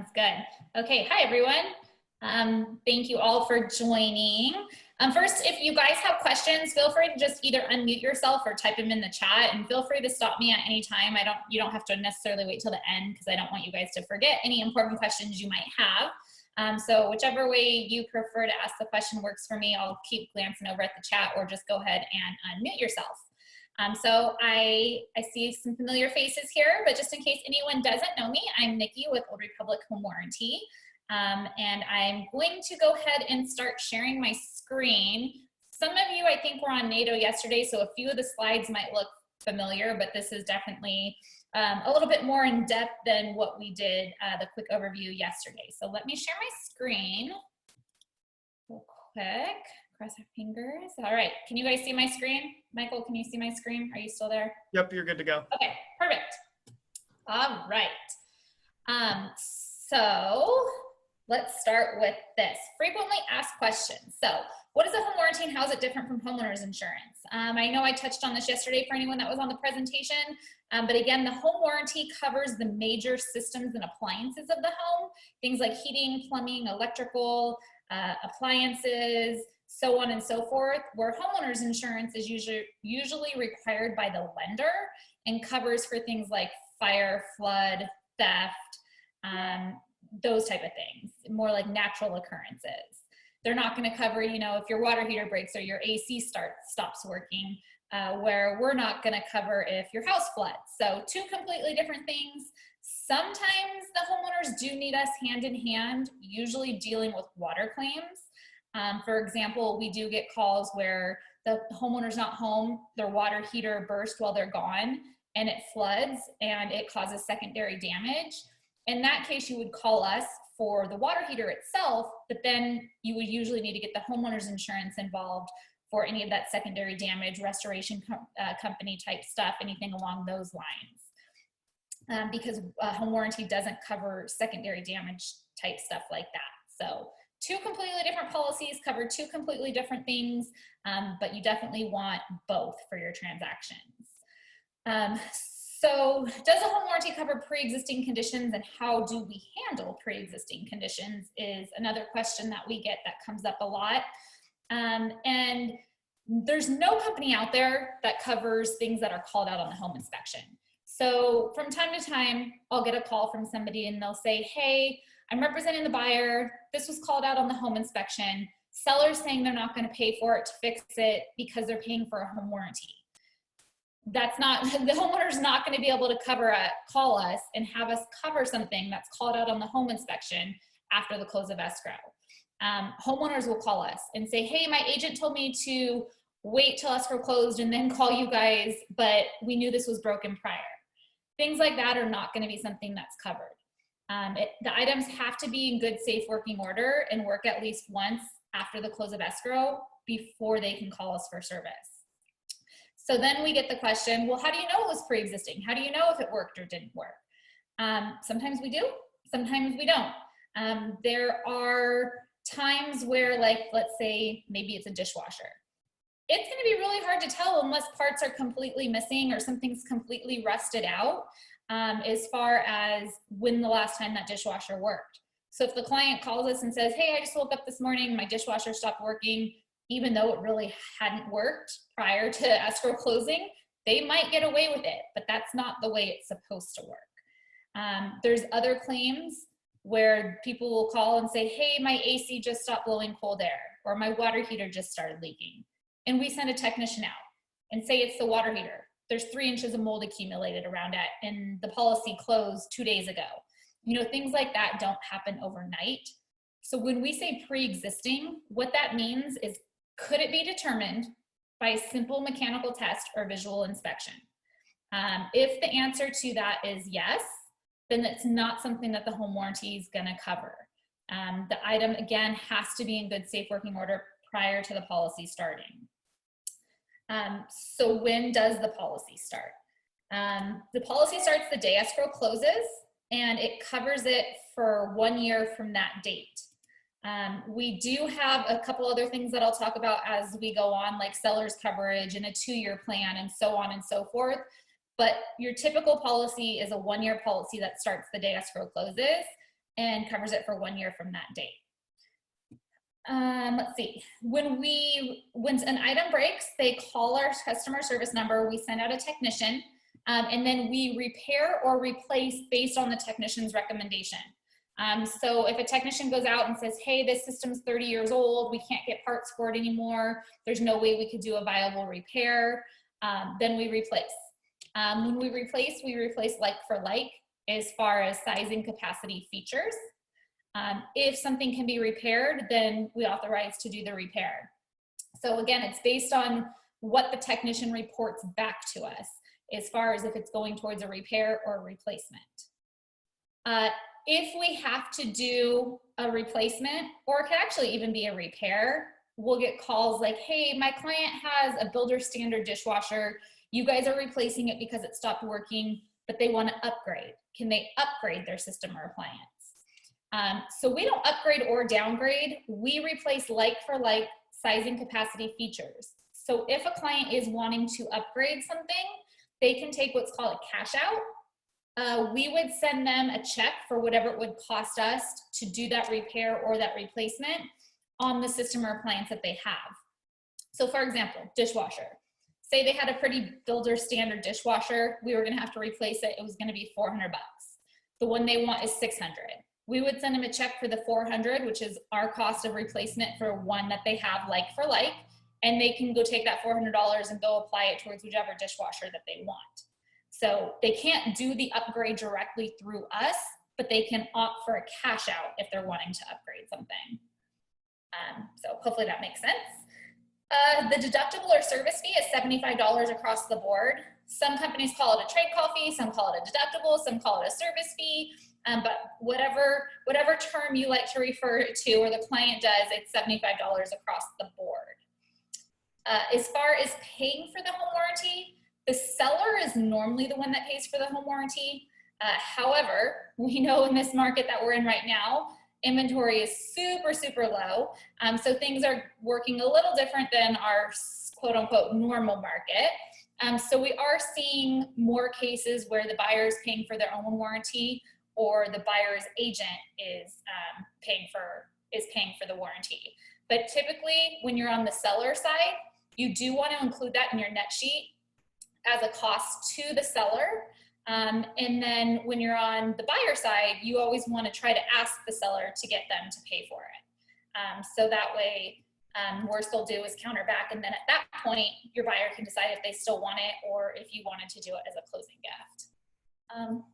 Sounds good. Okay, hi everyone. Thank you all for joining. First, if you guys have questions, feel free to just either unmute yourself or type them in the chat, and feel free to stop me at any time. You don't have to necessarily wait till the end because I don't want you guys to forget any important questions you might have. So whichever way you prefer to ask the question works for me. I'll keep glancing over at the chat, or just go ahead and unmute yourself. So I see some familiar faces here, but just in case anyone doesn't know me, I'm Nikki with Old Republic Home Warranty. And I'm going to go ahead and start sharing my screen. Some of you, I think, were on NATO yesterday, so a few of the slides might look familiar, but this is definitely a little bit more in depth than what we did the quick overview yesterday. So let me share my screen real quick. Cross our fingers. All right, can you guys see my screen? Michael, can you see my screen? Are you still there? Yep, you're good to go. Okay, perfect. All right. So let's start with this. Frequently asked questions. So what is a home warranty and how is it different from homeowners insurance? I know I touched on this yesterday for anyone that was on the presentation, but again, the home warranty covers the major systems and appliances of the home, things like heating, plumbing, electrical, appliances, so on and so forth, where homeowners insurance is usually required by the lender and covers for things like fire, flood, theft, those type of things, more like natural occurrences. They're not going to cover, you know, if your water heater breaks or your AC stops working, where we're not going to cover if your house floods. So two completely different things. Sometimes the homeowners do need us hand in hand, usually dealing with water claims. For example, we do get calls where the homeowner's not home, their water heater burst while they're gone, and it floods and it causes secondary damage. In that case, you would call us for the water heater itself, but then you would usually need to get the homeowner's insurance involved for any of that secondary damage, restoration company type stuff, anything along those lines. Because home warranty doesn't cover secondary damage type stuff like that. So two completely different policies cover two completely different things, but you definitely want both for your transactions. So does a home warranty cover pre-existing conditions, and how do we handle pre-existing conditions is another question that we get that comes up a lot. And there's no company out there that covers things that are called out on the home inspection. So from time to time, I'll get a call from somebody and they'll say, hey, I'm representing the buyer. This was called out on the home inspection. Seller's saying they're not going to pay for it to fix it because they're paying for a home warranty. That's not, the homeowner's not going to be able to call us and have us cover something that's called out on the home inspection after the close of escrow. Homeowners will call us and say, hey, my agent told me to wait till escrow closed and then call you guys, but we knew this was broken prior. Things like that are not going to be something that's covered. The items have to be in good, safe working order and work at least once after the close of escrow before they can call us for service. So then we get the question, well, how do you know it was pre-existing? How do you know if it worked or didn't work? Sometimes we do, sometimes we don't. There are times where, like, let's say maybe it's a dishwasher. It's going to be really hard to tell unless parts are completely missing or something's completely rusted out, as far as when the last time that dishwasher worked. So if the client calls us and says, hey, I just woke up this morning, my dishwasher stopped working, even though it really hadn't worked prior to escrow closing, they might get away with it, but that's not the way it's supposed to work. There's other claims where people will call and say, hey, my AC just stopped blowing cold air, or my water heater just started leaking. And we send a technician out and say it's the water heater. There's 3 inches of mold accumulated around it, and the policy closed 2 days ago. You know, things like that don't happen overnight. So when we say pre-existing, what that means is, could it be determined by a simple mechanical test or visual inspection? If the answer to that is yes, then it's not something that the home warranty is going to cover. The item, again, has to be in good, safe working order prior to the policy starting. So when does the policy start? The policy starts the day escrow closes, and it covers it for 1 year from that date. We do have a couple other things that I'll talk about as we go on, like seller's coverage and a 2-year plan and so on and so forth. But your typical policy is a 1-year policy that starts the day escrow closes. and covers it for 1 year from that date. Let's see, when an item breaks, they call our customer service number, we send out a technician, and then we repair or replace based on the technician's recommendation. So if a technician goes out and says, hey, this system's 30 years old, we can't get parts for it anymore, there's no way we could do a viable repair, then we replace. When we replace like for like as far as sizing, capacity, features. If something can be repaired, then we authorize to do the repair. So again, it's based on what the technician reports back to us as far as if it's going towards a repair or a replacement. If we have to do a replacement, or it could actually even be a repair, we'll get calls like, hey, my client has a builder standard dishwasher. You guys are replacing it because it stopped working, but they want to upgrade. Can they upgrade their system or appliance? So we don't upgrade or downgrade. We replace like for like, sizing, capacity, features. So if a client is wanting to upgrade something, they can take what's called a cash out. We would send them a check for whatever it would cost us to do that repair or that replacement on the system or appliance that they have. So for example, dishwasher. Say they had a pretty builder standard dishwasher, we were gonna have to replace it, it was gonna be 400 bucks. The one they want is 600. We would send them a check for the 400, which is our cost of replacement for one that they have like for like, and they can go take that $400 and go apply it towards whichever dishwasher that they want. So they can't do the upgrade directly through us, but they can opt for a cash out if they're wanting to upgrade something. So hopefully that makes sense. The deductible or service fee is $75 across the board. Some companies call it a trade call fee, some call it a deductible, some call it a service fee, but whatever term you like to refer it to or the client does, it's $75 across the board. As far as paying for the home warranty, the seller is normally the one that pays for the home warranty. However, we know in this market that we're in right now, inventory is super, super low. So things are working a little different than our quote unquote normal market. So we are seeing more cases where the buyer is paying for their own warranty or the buyer's agent is paying for the warranty. But typically when you're on the seller side, you do want to include that in your net sheet as a cost to the seller. And then when you're on the buyer side, you always want to try to ask the seller to get them to pay for it. So that way, worst they'll do is counter back. And then at that point, your buyer can decide if they still want it or if you wanted to do it as a closing gift.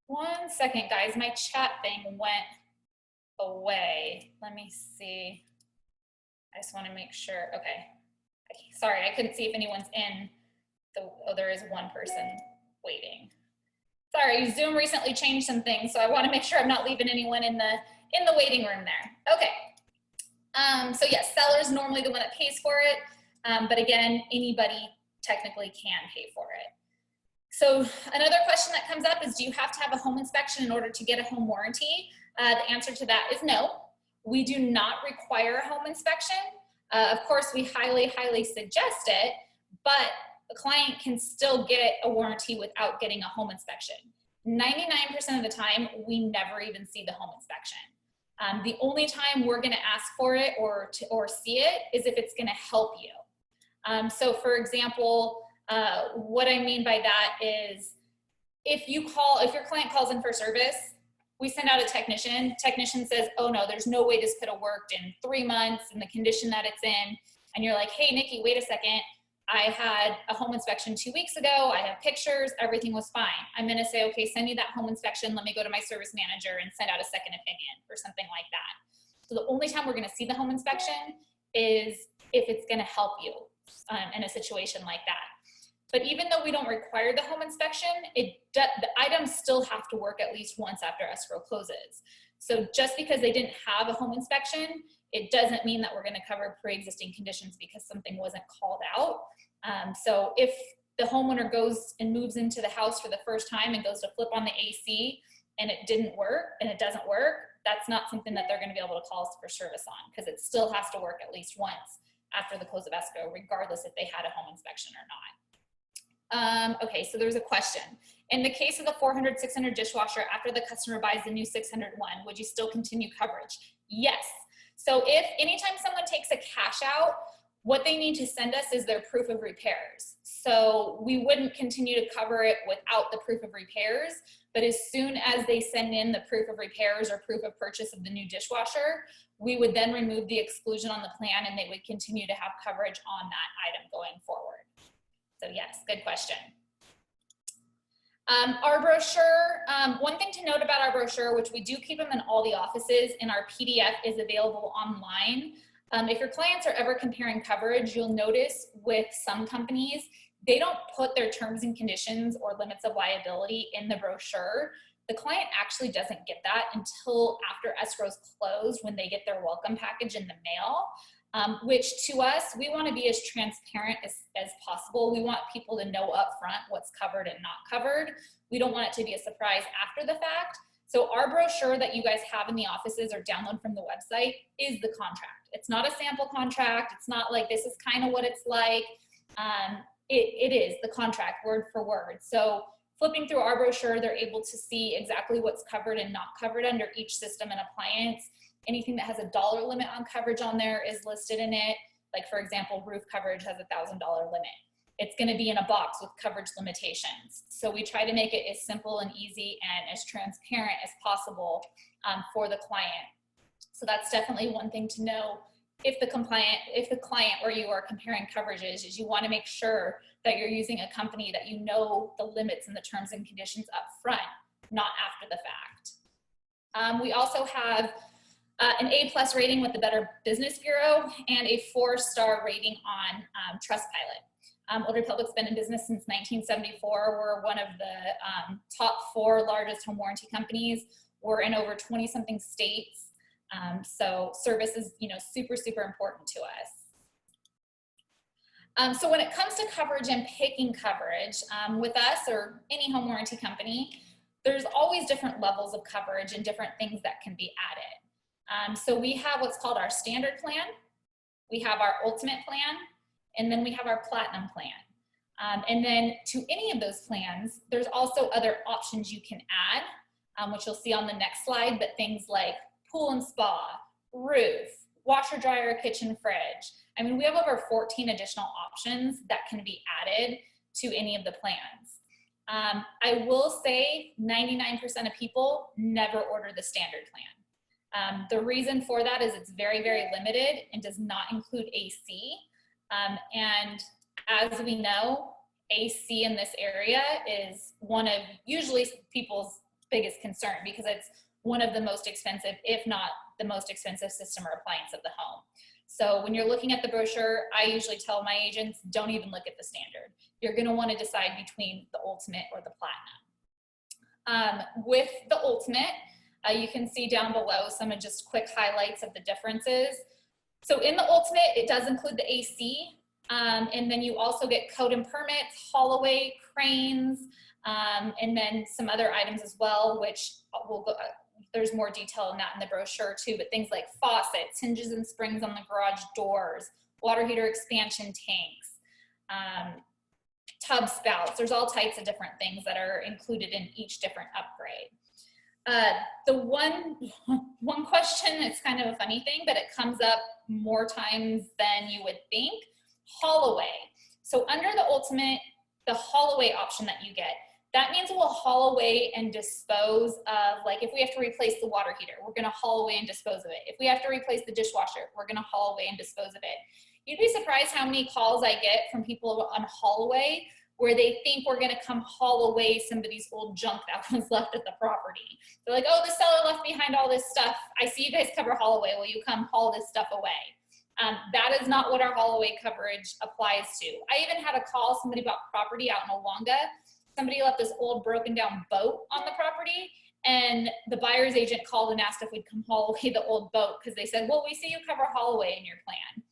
1 second, guys, my chat thing went away. Let me see. I just want to make sure. Okay. Sorry, I couldn't see if anyone's in. Oh, there is one person waiting. Sorry, Zoom recently changed some things, so I want to make sure I'm not leaving anyone in the waiting room there. Okay. So yes, seller's normally the one that pays for it, but again, anybody technically can pay for it. So another question that comes up is, do you have to have a home inspection in order to get a home warranty? The answer to that is no. We do not require a home inspection. Of course, we highly, highly suggest it, but the client can still get a warranty without getting a home inspection. 99% of the time, we never even see the home inspection. The only time we're gonna ask for it or see it is if it's gonna help you. So for example, what I mean by that is if your client calls in for service, we send out a technician says, oh no, there's no way this could have worked in 3 months in the condition that it's in. And you're like, hey, Nikki, wait a second. I had a home inspection 2 weeks ago. I have pictures, everything was fine. I'm gonna say, okay, send me that home inspection. Let me go to my service manager and send out a second opinion or something like that. So the only time we're gonna see the home inspection is if it's gonna help you in a situation like that. But even though we don't require the home inspection, the items still have to work at least once after escrow closes. So just because they didn't have a home inspection, it doesn't mean that we're going to cover pre-existing conditions because something wasn't called out. So if the homeowner goes and moves into the house for the first time and goes to flip on the AC and it didn't work and it doesn't work, that's not something that they're going to be able to call us for service on, because it still has to work at least once after the close of escrow, regardless if they had a home inspection or not. Okay, so there's a question. In the case of the 400, 600 dishwasher, after the customer buys the new 601, would you still continue coverage? Yes. So if anytime someone takes a cash out, what they need to send us is their proof of repairs. So we wouldn't continue to cover it without the proof of repairs, but as soon as they send in the proof of repairs or proof of purchase of the new dishwasher, we would then remove the exclusion on the plan and they would continue to have coverage on that item going forward. So yes, good question. Our brochure, one thing to note about our brochure, which we do keep them in all the offices, and our PDF is available online. If your clients are ever comparing coverage, you'll notice with some companies, they don't put their terms and conditions or limits of liability in the brochure. The client actually doesn't get that until after escrow's closed, when they get their welcome package in the mail. Which to us, we want to be as transparent as possible. We want people to know up front what's covered and not covered. We don't want it to be a surprise after the fact. So our brochure that you guys have in the offices or download from the website is the contract. It's not a sample contract. It's not like this is kind of what it's like. It is the contract word for word. So flipping through our brochure, they're able to see exactly what's covered and not covered under each system and appliance. Anything that has a dollar limit on coverage on there is listed in it. Like for example, roof coverage has a $1,000 limit. It's going to be in a box with coverage limitations. So we try to make it as simple and easy and as transparent as possible for the client. So that's definitely one thing to know. If the client or you are comparing coverages, is you want to make sure that you're using a company that you know the limits and the terms and conditions up front, not after the fact. We also have an A+ rating with the Better Business Bureau and a 4-star rating on Trustpilot. Old Republic's been in business since 1974. We're one of the top 4 largest home warranty companies. We're in over 20-something states. So service is, super, super important to us. So when it comes to coverage and picking coverage, with us or any home warranty company, there's always different levels of coverage and different things that can be added. So we have what's called our standard plan, we have our ultimate plan, and then we have our platinum plan. And then to any of those plans, there's also other options you can add, which you'll see on the next slide, but things like pool and spa, roof, washer, dryer, kitchen, fridge. I mean, we have over 14 additional options that can be added to any of the plans. I will say 99% of people never order the standard plan. The reason for that is it's very, very limited and does not include AC. And as we know, AC in this area is one of usually people's biggest concern because it's one of the most expensive, if not the most expensive system or appliance of the home. So when you're looking at the brochure, I usually tell my agents, don't even look at the standard. You're going to want to decide between the ultimate or the platinum. With the ultimate, you can see down below some of just quick highlights of the differences. So in the ultimate, it does include the AC, and then you also get code and permits, haul-away, cranes, and then some other items as well, which will go, there's more detail in that in the brochure too, but things like faucets, hinges and springs on the garage doors, water heater expansion tanks, tub spouts. There's all types of different things that are included in each different upgrade. The one question, it's kind of a funny thing, but it comes up more times than you would think, haul-away. So under the ultimate, the haul-away option that you get, that means we'll haul away and dispose of, like if we have to replace the water heater, we're gonna haul away and dispose of it. If we have to replace the dishwasher, we're gonna haul away and dispose of it. You'd be surprised how many calls I get from people on haul away where they think we're gonna come haul away somebody's old junk that was left at the property. They're like, oh, the seller left behind all this stuff. I see you guys cover haul away. Will you come haul this stuff away? That is not what our haul away coverage applies to. I even had a call, somebody bought property out in Owanga. Somebody left this old broken down boat on the property, and the buyer's agent called and asked if we'd come haul away the old boat because they said, well, we see you cover haul away in your plan.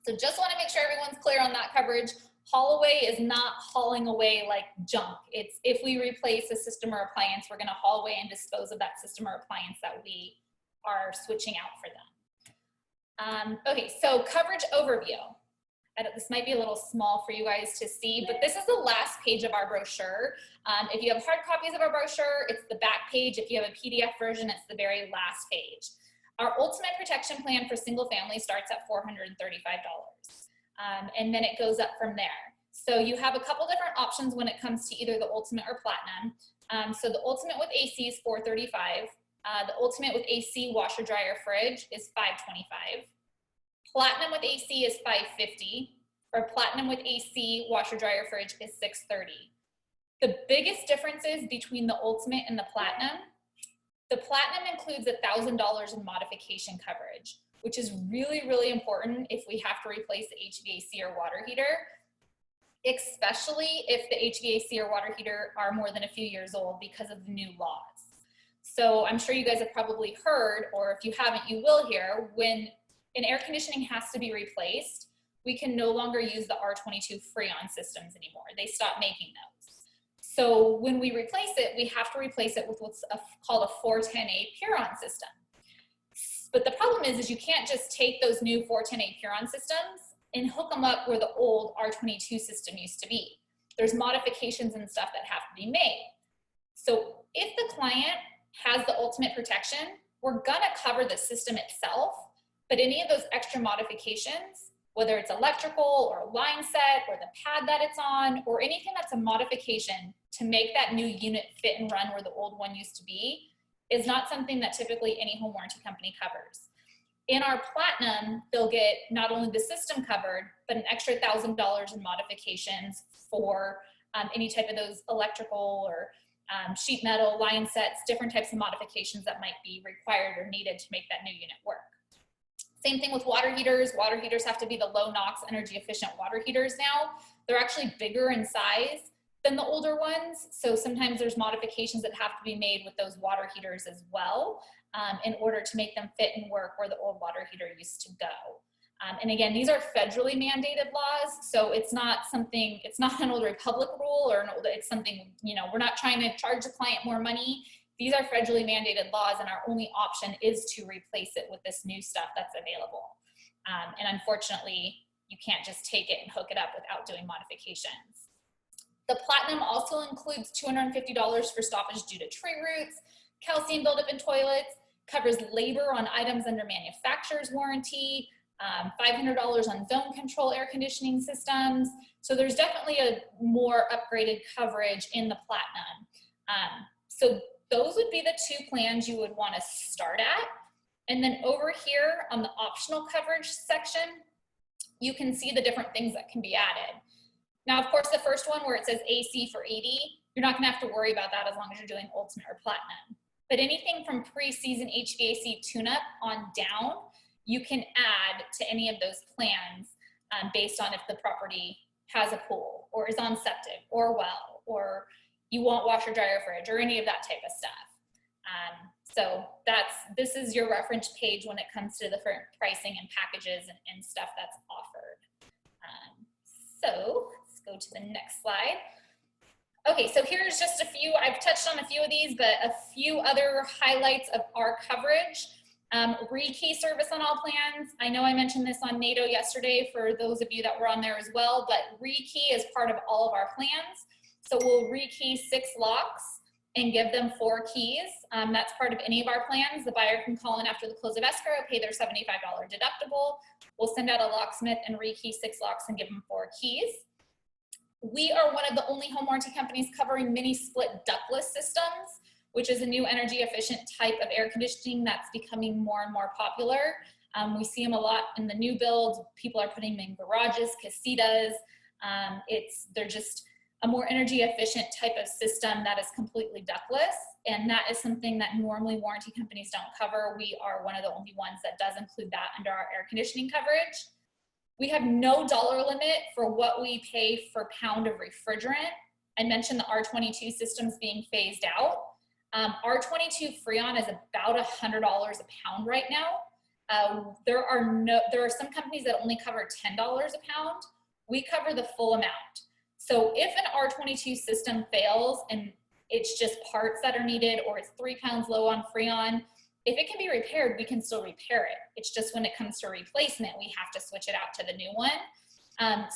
So just want to make sure everyone's clear on that coverage. Haul away is not hauling away like junk. It's if we replace a system or appliance, we're going to haul away and dispose of that system or appliance that we are switching out for them. Okay, so coverage overview. this might be a little small for you guys to see, but this is the last page of our brochure. If you have hard copies of our brochure, it's the back page. If you have a PDF version, it's the very last page. Our ultimate protection plan for single family starts at $435. And then it goes up from there. So you have a couple different options when it comes to either the ultimate or platinum. So the ultimate with AC is $435. The ultimate with AC washer, dryer, fridge is $525. Platinum with AC is $550, or platinum with AC, washer, dryer, fridge is $630. The biggest differences between the ultimate and the platinum includes $1,000 in modification coverage, which is really, really important if we have to replace the HVAC or water heater, especially if the HVAC or water heater are more than a few years old because of the new laws. So I'm sure you guys have probably heard, or if you haven't, you will hear, when an air conditioning has to be replaced, we can no longer use the R22 Freon systems anymore. They stopped making those. So when we replace it, we have to replace it with what's called a 410A Puron system. But the problem is you can't just take those new 410A Puron systems and hook them up where the old R22 system used to be. There's modifications and stuff that have to be made. So if the client has the ultimate protection, we're gonna cover the system itself, but any of those extra modifications, whether it's electrical or line set or the pad that it's on, or anything that's a modification to make that new unit fit and run where the old one used to be, is not something that typically any home warranty company covers. In our platinum, they'll get not only the system covered, but an extra $1,000 in modifications for any type of those electrical or sheet metal, line sets, different types of modifications that might be required or needed to make that new unit work. Same thing with water heaters. Water heaters have to be the low NOx energy efficient water heaters now. They're actually bigger in size than the older ones. So sometimes there's modifications that have to be made with those water heaters as well in order to make them fit and work where the old water heater used to go. And again, these are federally mandated laws. So it's not something, it's not an Old Republic rule or it's something, you know, we're not trying to charge the client more money. These are federally mandated laws, and our only option is to replace it with this new stuff that's available. And unfortunately, you can't just take it and hook it up without doing modifications. The platinum also includes $250 for stoppage due to tree roots, calcium buildup in toilets, covers labor on items under manufacturer's warranty, $500 on zone control air conditioning systems. So there's definitely a more upgraded coverage in the platinum. So those would be the two plans you would want to start at. And then over here on the optional coverage section, you can see the different things that can be added. Now, of course, the first one where it says AC for 80, you're not gonna have to worry about that as long as you're doing ultimate or platinum. But anything from pre-season HVAC tune-up on down, you can add to any of those plans based on if the property has a pool or is on septic or well, or you want washer, dryer, fridge, or any of that type of stuff. So this is your reference page when it comes to the pricing and packages and stuff that's offered. So let's go to the next slide. Okay, so here's just a few, I've touched on a few of these, but a few other highlights of our coverage. Rekey service on all plans. I know I mentioned this on NATO yesterday for those of you that were on there as well, but rekey is part of all of our plans. So we'll rekey 6 locks and give them 4 keys. That's part of any of our plans. The buyer can call in after the close of escrow, pay their $75 deductible. We'll send out a locksmith and rekey 6 locks and give them 4 keys. We are one of the only home warranty companies covering mini split ductless systems, which is a new energy efficient type of air conditioning that's becoming more and more popular. We see them a lot in the new builds. People are putting them in garages, casitas. They're just a more energy efficient type of system that is completely ductless. And that is something that normally warranty companies don't cover. We are one of the only ones that does include that under our air conditioning coverage. We have no dollar limit for what we pay per pound of refrigerant. I mentioned the R22 systems being phased out. R22 Freon is about $100 a pound right now. There are some companies that only cover $10 a pound. We cover the full amount. So if an R22 system fails and it's just parts that are needed, or it's 3 pounds low on Freon, if it can be repaired, we can still repair it. It's just when it comes to replacement, we have to switch it out to the new one.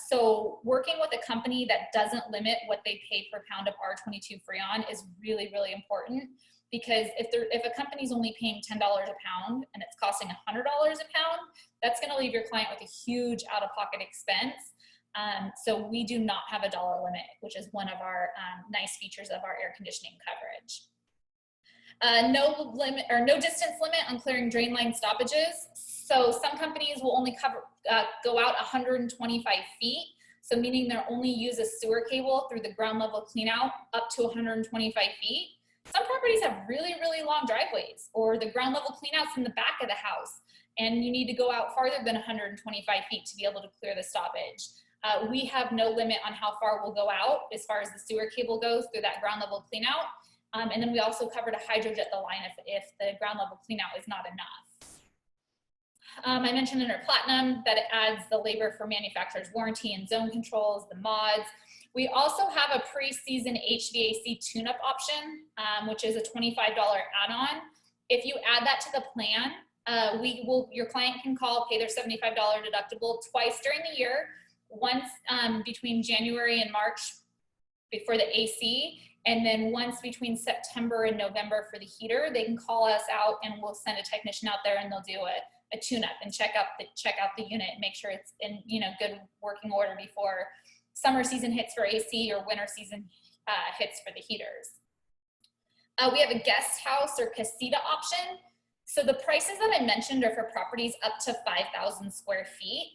So working with a company that doesn't limit what they pay per pound of R22 Freon is really, really important, because if a company's only paying $10 a pound and it's costing $100 a pound, that's going to leave your client with a huge out-of-pocket expense. So we do not have a dollar limit, which is one of our nice features of our air conditioning coverage. No limit or no distance limit on clearing drain line stoppages. So some companies will only go out 125 feet. So meaning they'll only use a sewer cable through the ground level clean out up to 125 feet. Some properties have really, really long driveways, or the ground level clean outs in the back of the house, and you need to go out farther than 125 feet to be able to clear the stoppage. We have no limit on how far we'll go out as far as the sewer cable goes through that ground level clean out. And then we also covered a hydrojet the line if the ground level clean out is not enough. I mentioned under Platinum that it adds the labor for manufacturer's warranty and zone controls, the mods. We also have a pre-season HVAC tune-up option, which is a $25 add-on. If you add that to the plan, your client can call, pay their $75 deductible twice during the year, once between January and March for the AC, and then once between September and November for the heater. They can call us out and we'll send a technician out there and they'll do a tune-up and check out the unit and make sure it's in good working order before summer season hits for AC or winter season hits for the heaters. We have a guest house or casita option. So the prices that I mentioned are for properties up to 5,000 square feet.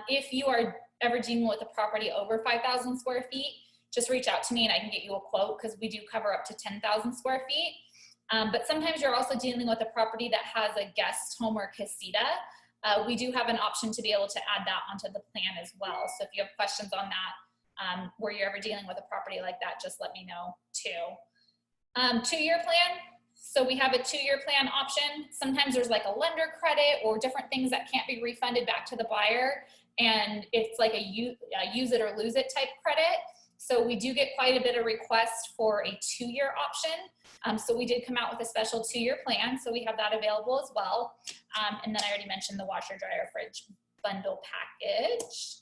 If you are ever dealing with a property over 5,000 square feet, just reach out to me and I can get you a quote, because we do cover up to 10,000 square feet. But sometimes you're also dealing with a property that has a guest home or casita. We do have an option to be able to add that onto the plan as well. So if you have questions on that, where you're ever dealing with a property like that, just let me know too. 2-year plan. So we have a 2-year plan option. Sometimes there's like a lender credit or different things that can't be refunded back to the buyer. And it's like a use it or lose it type credit. So we do get quite a bit of requests for a 2-year option. So we did come out with a special 2-year plan. So we have that available as well. And then I already mentioned the washer, dryer, fridge bundle package.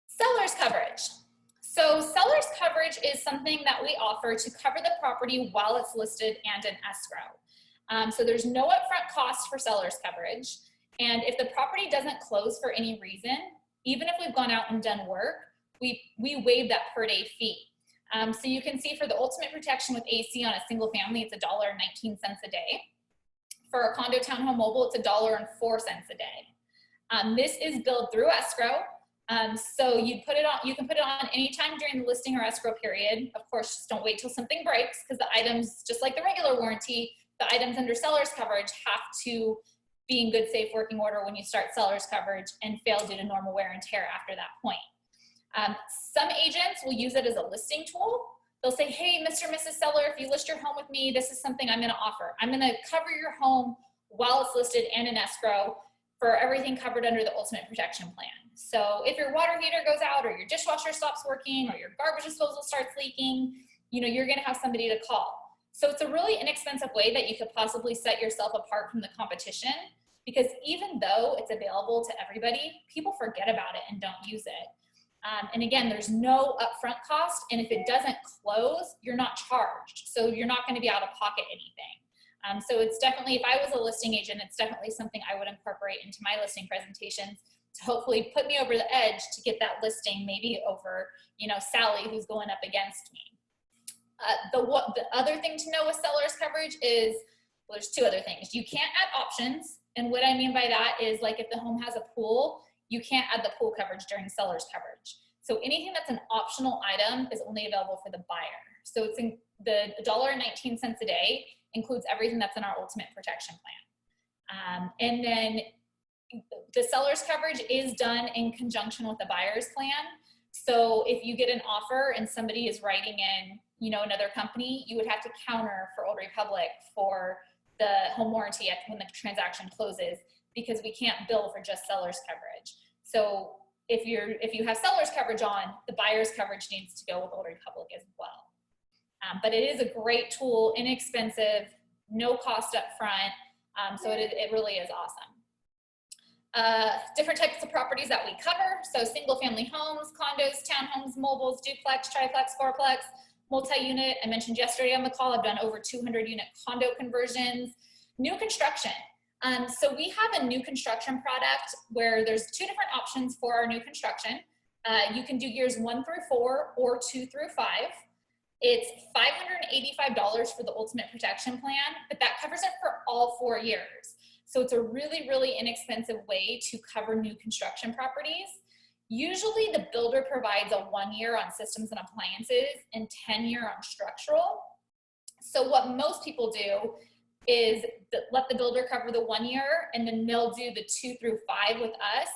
Seller's coverage. So seller's coverage is something that we offer to cover the property while it's listed and in escrow. So there's no upfront cost for seller's coverage. And if the property doesn't close for any reason, even if we've gone out and done work, we waive that per day fee. So you can see for the ultimate protection with AC on a single family, it's $1.19 a day. For a condo townhome mobile, it's $1.04 a day. This is billed through escrow. So you can put it on anytime during the listing or escrow period. Of course, just don't wait till something breaks, because the items, just like the regular warranty, the items under seller's coverage have to be in good, safe working order when you start seller's coverage and fail due to normal wear and tear after that point. Some agents will use it as a listing tool. They'll say, hey, Mr. and Mrs. Seller, if you list your home with me, this is something I'm going to offer. I'm going to cover your home while it's listed and in escrow for everything covered under the ultimate protection plan. So if your water heater goes out, or your dishwasher stops working, or your garbage disposal starts leaking, you're going to have somebody to call. So it's a really inexpensive way that you could possibly set yourself apart from the competition, because even though it's available to everybody, people forget about it and don't use it. And again, there's no upfront cost, and if it doesn't close, you're not charged. So you're not going to be out of pocket anything. So it's definitely, if I was a listing agent, it's definitely something I would incorporate into my listing presentations to hopefully put me over the edge to get that listing maybe over, Sally, who's going up against me. The other thing to know with seller's coverage is, well, there's 2 other things. You can't add options. And what I mean by that is, like, if the home has a pool, you can't add the pool coverage during seller's coverage. So anything that's an optional item is only available for the buyer. So it's in the $1.19 a day includes everything that's in our ultimate protection plan. And then the seller's coverage is done in conjunction with the buyer's plan. So if you get an offer and somebody is writing in, another company, you would have to counter for Old Republic for the home warranty when the transaction closes, because we can't bill for just seller's coverage. So if you have seller's coverage on, the buyer's coverage needs to go with Old Republic as well. But it is a great tool, inexpensive, no cost up front. So it really is awesome. different types of properties that we cover. So single family homes, condos, townhomes, mobiles, duplex, triplex, fourplex, multi-unit. I mentioned yesterday on the call, I've done over 200 unit condo conversions. New construction. So we have a new construction product where there's two different options for our new construction. You can do years 1 through 4 or 2 through 5. It's $585 for the ultimate protection plan, but that covers it for all 4 years. So it's a really, really inexpensive way to cover new construction properties. Usually the builder provides a 1 year on systems and appliances and 10 year on structural. So what most people do is let the builder cover the 1 year, and then they'll do the 2 through 5 with us.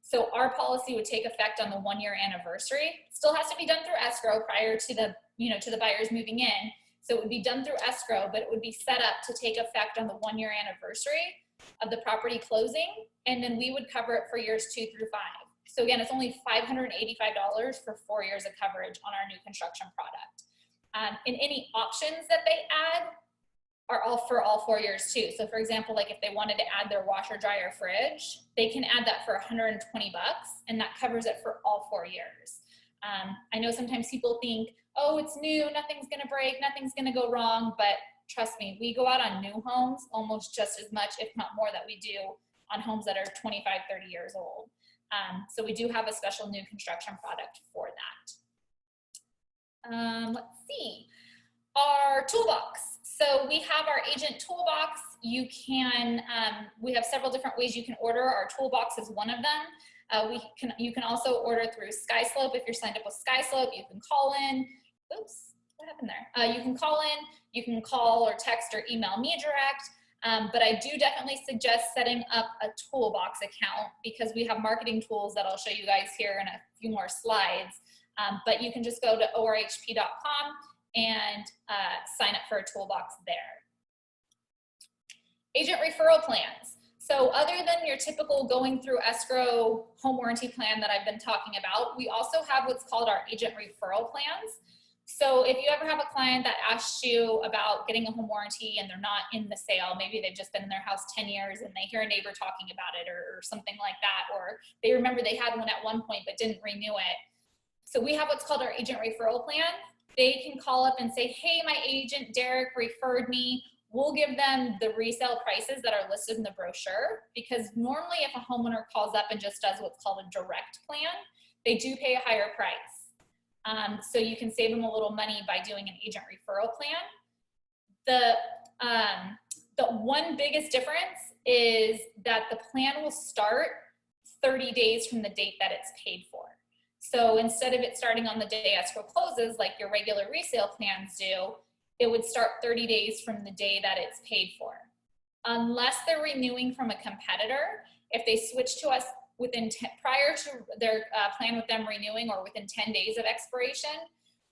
So our policy would take effect on the 1 year anniversary. Still has to be done through escrow prior to the, to the buyers moving in. So it would be done through escrow, but it would be set up to take effect on the 1 year anniversary of the property closing. And then we would cover it for years 2 through 5. So again, it's only $585 for 4 years of coverage on our new construction product. And any options that they add are all for all 4 years too. So for example, like if they wanted to add their washer, dryer, fridge, they can add that for 120 bucks, and that covers it for all 4 years. I know sometimes people think, oh, it's new, nothing's gonna break, nothing's gonna go wrong, but trust me, we go out on new homes almost just as much, if not more, that we do on homes that are 25, 30 years old. So we do have a special new construction product for that. Let's see, our toolbox. So we have our agent toolbox. You can, we have several different ways you can order. Our toolbox is one of them. You can also order through SkySlope. If you're signed up with SkySlope, you can call in. Oops, what happened there? You can call in, you can call or text or email me direct. But I do definitely suggest setting up a toolbox account because we have marketing tools that I'll show you guys here in a few more slides. But you can just go to orhp.com and sign up for a toolbox there. Agent referral plans. So other than your typical going through escrow home warranty plan that I've been talking about, we also have what's called our agent referral plans. So if you ever have a client that asks you about getting a home warranty and they're not in the sale, maybe they've just been in their house 10 years and they hear a neighbor talking about it or something like that, or they remember they had one at one point but didn't renew it. So we have what's called our agent referral plan. They can call up and say, hey, my agent Derek referred me. We'll give them the resale prices that are listed in the brochure, because normally if a homeowner calls up and just does what's called a direct plan, they do pay a higher price. So you can save them a little money by doing an agent referral plan. The one biggest difference is that the plan will start 30 days from the date that it's paid for. So instead of it starting on the day escrow closes, like your regular resale plans do, it would start 30 days from the day that it's paid for. Unless they're renewing from a competitor, if they switch to us prior to their plan with them renewing or within 10 days of expiration,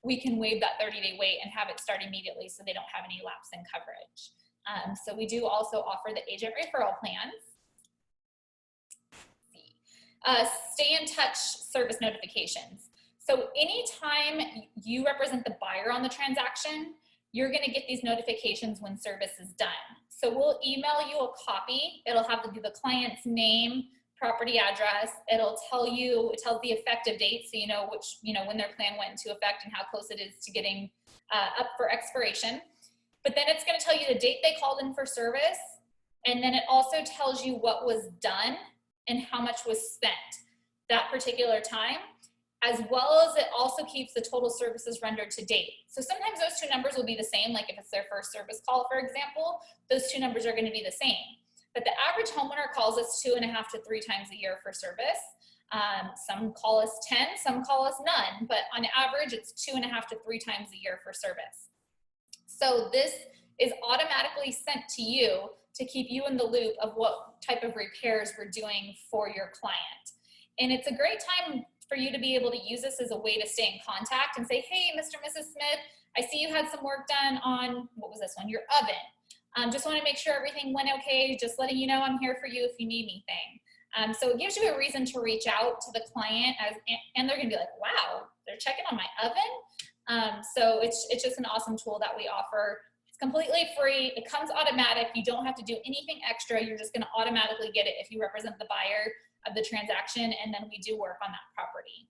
we can waive that 30-day wait and have it start immediately so they don't have any lapse in coverage. So we do also offer the agent referral plans. Stay in touch service notifications. So anytime you represent the buyer on the transaction, you're gonna get these notifications when service is done. So we'll email you a copy. It'll have the client's name, property address. It'll tell you, it tells the effective date, so you know which, when their plan went into effect and how close it is to getting up for expiration. But then it's gonna tell you the date they called in for service, and then it also tells you what was done and how much was spent that particular time, as well as it also keeps the total services rendered to date. So sometimes those two numbers will be the same, like if it's their first service call, for example, those two numbers are gonna be the same. But the average homeowner calls us 2.5 to 3 times a year for service. Some call us 10, some call us none, but on average, it's 2.5 to 3 times a year for service. So this is automatically sent to you to keep you in the loop of what type of repairs we're doing for your client. And it's a great time for you to be able to use this as a way to stay in contact and say, hey, Mr. and Mrs. Smith, I see you had some work done on, what was this one, your oven. Just want to make sure everything went okay. Just letting you know I'm here for you if you need anything. So it gives you a reason to reach out to the client, and they're going to be like, wow, they're checking on my oven. So it's just an awesome tool that we offer. It's completely free. It comes automatic. You don't have to do anything extra. You're just going to automatically get it if you represent the buyer of the transaction, and then we do work on that property.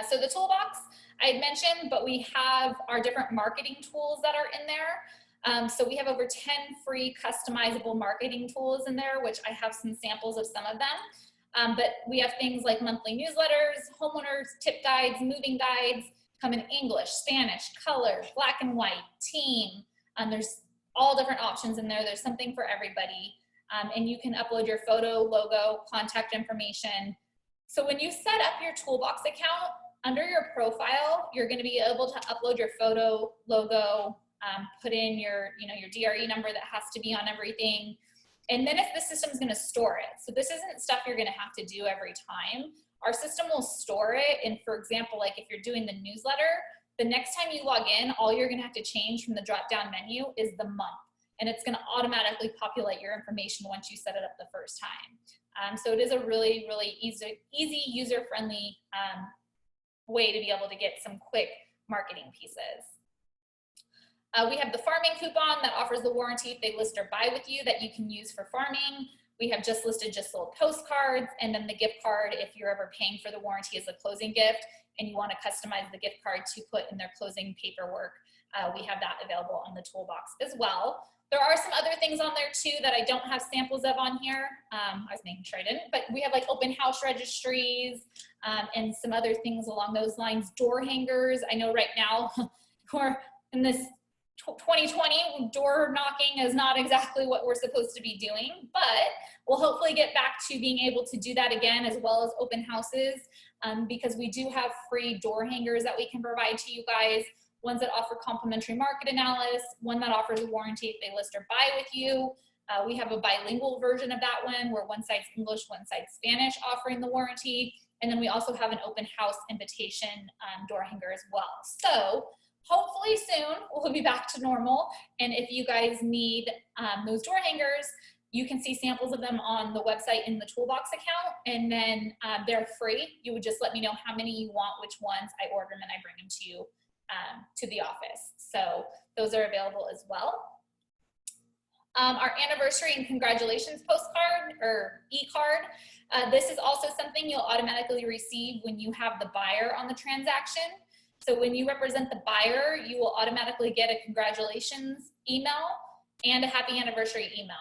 So the toolbox I had mentioned, but we have our different marketing tools that are in there. So we have over 10 free customizable marketing tools in there, which I have some samples of some of them. But we have things like monthly newsletters, homeowners, tip guides, moving guides, come in English, Spanish, color, black and white, team. There's all different options in there. There's something for everybody. And you can upload your photo, logo, contact information. So when you set up your Toolbox account, under your profile, you're going to be able to upload your photo, logo, put in your DRE number that has to be on everything. And then if the system's going to store it. So this isn't stuff you're going to have to do every time. Our system will store it. And for example, like if you're doing the newsletter, the next time you log in, all you're going to have to change from the drop-down menu is the month. And it's going to automatically populate your information once you set it up the first time. So it is a really, really easy user-friendly way to be able to get some quick marketing pieces. We have the farming coupon that offers the warranty if they list or buy with you that you can use for farming. We have just listed, just sold postcards, and then the gift card if you're ever paying for the warranty as a closing gift and you want to customize the gift card to put in their closing paperwork. We have that available on the Toolbox as well. There are some other things on there too that I don't have samples of on here. I was making sure I didn't, but we have like open house registries and some other things along those lines. Door hangers. I know right now we're in this 2020, door knocking is not exactly what we're supposed to be doing, but we'll hopefully get back to being able to do that again, as well as open houses, because we do have free door hangers that we can provide to you guys. Ones that offer complimentary market analysis, one that offers a warranty if they list or buy with you. We have a bilingual version of that one where one side's English, one side's Spanish offering the warranty. And then we also have an open house invitation door hanger as well. So hopefully soon we'll be back to normal. And if you guys need those door hangers, you can see samples of them on the website in the Toolbox account, and then they're free. You would just let me know how many you want, which ones. I order them and I bring them to you to the office. So those are available as well. Our anniversary and congratulations postcard or e-card. This is also something you'll automatically receive when you have the buyer on the transaction. So when you represent the buyer, you will automatically get a congratulations email and a happy anniversary email.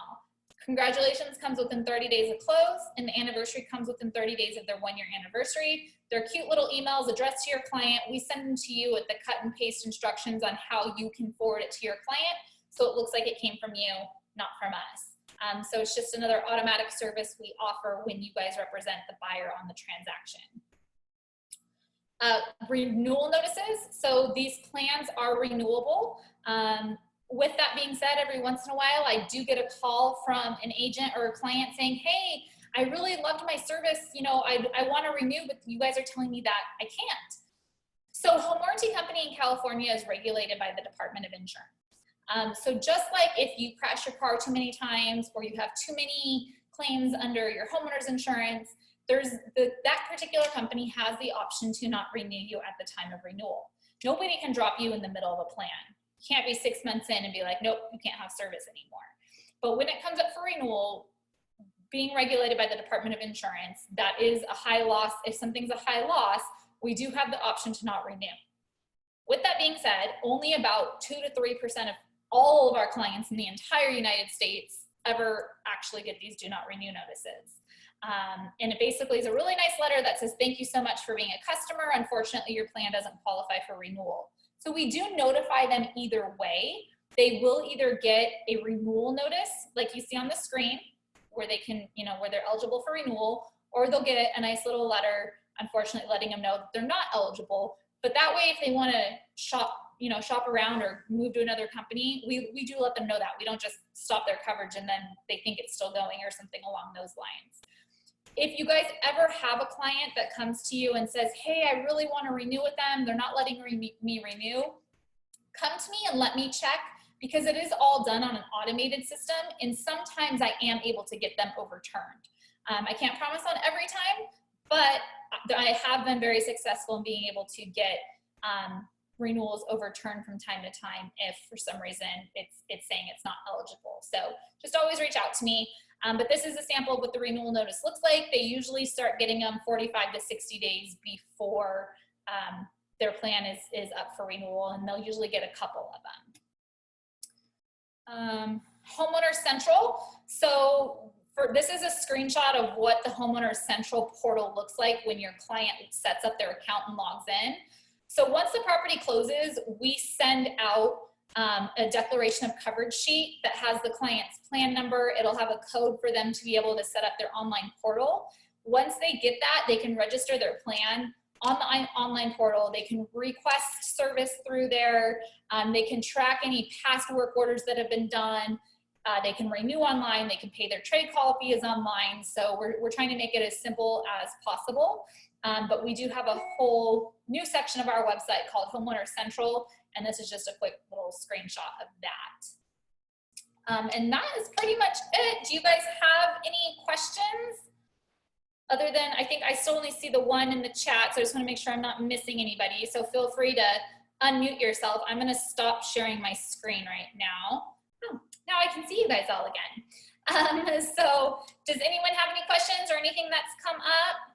Congratulations comes within 30 days of close, and the anniversary comes within 30 days of their 1-year anniversary. They're cute little emails addressed to your client. We send them to you with the cut and paste instructions on how you can forward it to your client, so it looks like it came from you, not from us. So it's just another automatic service we offer when you guys represent the buyer on the transaction. Renewal notices. So these plans are renewable. With that being said, every once in a while, I do get a call from an agent or a client saying, hey, I really loved my service. You know, I want to renew, but you guys are telling me that I can't. So home warranty company in California is regulated by the Department of Insurance. So just like if you crash your car too many times or you have too many claims under your homeowner's insurance, that particular company has the option to not renew you at the time of renewal. Nobody can drop you in the middle of a plan. You can't be 6 months in and be like, nope, you can't have service anymore. But when it comes up for renewal, being regulated by the Department of Insurance, that is a high loss. If something's a high loss, we do have the option to not renew. With that being said, only about 2 to 3% of all of our clients in the entire United States ever actually get these do not renew notices. And it basically is a really nice letter that says, thank you so much for being a customer. Unfortunately, your plan doesn't qualify for renewal. So we do notify them either way. They will either get a renewal notice, like you see on the screen, where they can, where they're eligible for renewal, or they'll get a nice little letter, unfortunately, letting them know that they're not eligible. But that way, if they want to shop around or move to another company, we do let them know that. We don't just stop their coverage and then they think it's still going or something along those lines. If you guys ever have a client that comes to you and says, hey, I really want to renew with them, they're not letting me renew, come to me and let me check, because it is all done on an automated system, and sometimes I am able to get them overturned. I can't promise on every time, but I have been very successful in being able to get renewal is overturned from time to time if for some reason it's saying it's not eligible. So just always reach out to me. But this is a sample of what the renewal notice looks like. They usually start getting them 45 to 60 days before their plan is up for renewal, and they'll usually get a couple of them. Homeowner Central. So this is a screenshot of what the Homeowner Central portal looks like when your client sets up their account and logs in. So once the property closes, we send out a declaration of coverage sheet that has the client's plan number. It'll have a code for them to be able to set up their online portal. Once they get that, they can register their plan on the online portal. They can request service through there. They can track any past work orders that have been done. They can renew online. They can pay their trade call fees online. So we're trying to make it as simple as possible. But we do have a whole new section of our website called Homeowner Central, and this is just a quick little screenshot of that. And that is pretty much it. Do you guys have any questions? Other than, I think I still only see the one in the chat, so I just want to make sure I'm not missing anybody. So feel free to unmute yourself. I'm going to stop sharing my screen right now. Oh, now I can see you guys all again. So does anyone have any questions or anything that's come up?